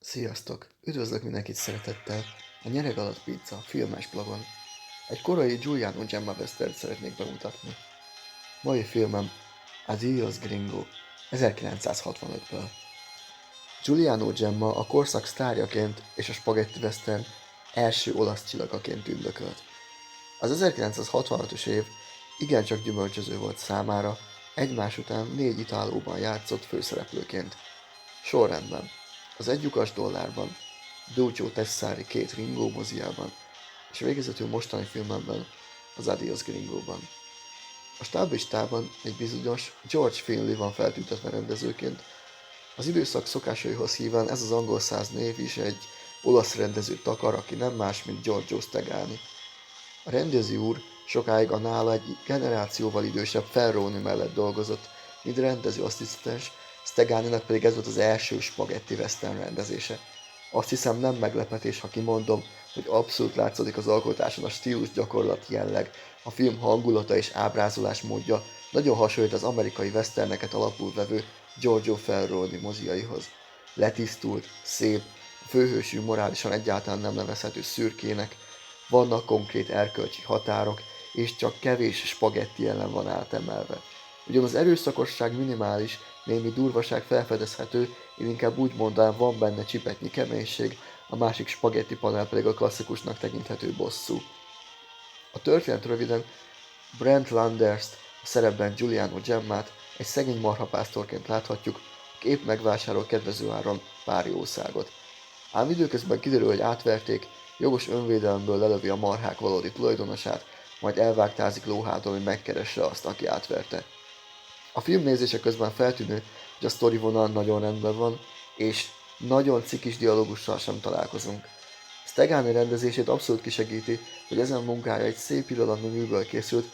Sziasztok! Üdvözlök mindenkit szeretettel a Nyereg alatt pizza filmes blogon. Egy korai Giuliano Gemma western szeretnék bemutatni. Mai filmem Adiós Gringo 1965-ből. Giuliano Gemma a korszak sztárjaként és a spaghetti western első olasz csillagaként üldökölt. Az 1966-os év igencsak gyümölcsöző volt számára, egymás után 4 itálóban játszott főszereplőként. Sorrendben: az Egy lyukas dollárban, Duccio Tessari 2 Ringo moziában, és végezetül mostani filmemben, az Adiós Gringóban. A stáblistában egy bizonyos George Finley van feltüntetve rendezőként. Az időszak szokásaihoz híven ez az angol száz név is egy olasz rendező takar, aki nem más, mint Giorgio Stegani. A rendező úr sokáig a nála egy generációval idősebb Ferroni mellett dolgozott, mint rendező asszisztens, Steganinak pedig ez volt az első spaghetti western rendezése. Azt hiszem, nem meglepetés, ha kimondom, hogy abszolút látszódik az alkotáson a stílus gyakorlati jelleg, a film hangulata és ábrázolás módja nagyon hasonlít az amerikai westerneket alapul vevő Giorgio Ferroni moziaihoz. Letisztult, szép, a főhősű morálisan egyáltalán nem nevezhető szürkének, vannak konkrét erkölcsi határok, és csak kevés spagetti ellen van átemelve. Ugyan az erőszakosság minimális, némi durvaság felfedezhető, én inkább úgy mondanám, van benne csipetnyi keménység, a másik spagetti panel pedig a klasszikusnak tekinthető bosszú. A történet röviden: Brent Landers-t, a szerepben Giuliano Gemmát egy szegény marhapásztorként láthatjuk, aki épp megvásárol kedvező áron pár jószágot. Ám időközben kiderül, hogy átverték, jogos önvédelemből lelövi a marhák valódi tulajdonosát, majd elvágtázik lóhádon, hogy megkeresse azt, aki átverte. A film nézése közben feltűnő, hogy a sztori vonal nagyon rendben van, és nagyon cikis dialógussal sem találkozunk. Stegani rendezését abszolút kisegíti, hogy ezen munkája egy szép irodalmi műből készült,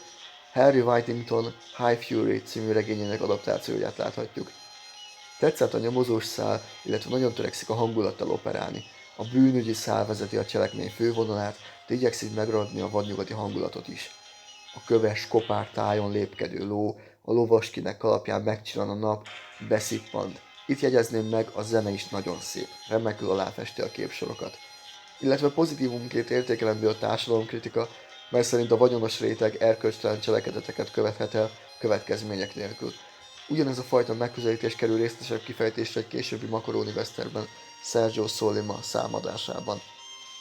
Harry Whittington High Fury című regényének adaptációját láthatjuk. Tetszett a nyomozós szál, illetve nagyon törekszik a hangulattal operálni. A bűnügyi szál vezeti a cselekmény fővonalát, de igyekszik megragadni a vadnyugati hangulatot is. A köves, kopár tájon lépkedő ló, a lovaskinek kalapján megcsillan a nap, beszippant. Itt jegyezném meg, a zene is nagyon szép, remekül aláfesti a képsorokat. Illetve pozitívumként értékelendő a társadalomkritika, mely szerint a vagyonos réteg erkölcstelen cselekedeteket követhet el következmények nélkül. Ugyanez a fajta megközelítés kerül részletesebb kifejtésre egy későbbi Macaroni Westernben, Sergio Sollima számadásában.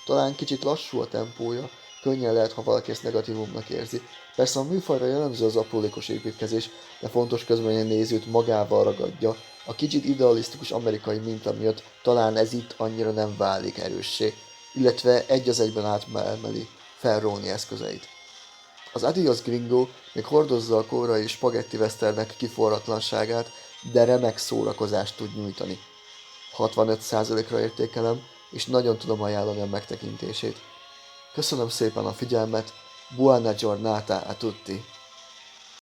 Talán kicsit lassú a tempója, könnyen lehet, ha valaki ezt negatívumnak érzi. Persze a műfajra jellemző az aprólékos építkezés, de fontos közben, hogy a nézőt magával ragadja. A kicsit idealisztikus amerikai minta miatt talán ez itt annyira nem válik erőssé, illetve egy az egyben átmeli Ferroni eszközeit. Az Adiós Gringo még hordozza a korai spagetti westernek kiforratlanságát, de remek szórakozást tud nyújtani. 65%-ra értékelem, és nagyon tudom ajánlani a megtekintését. Köszönöm szépen a figyelmet, buona giornata a tutti!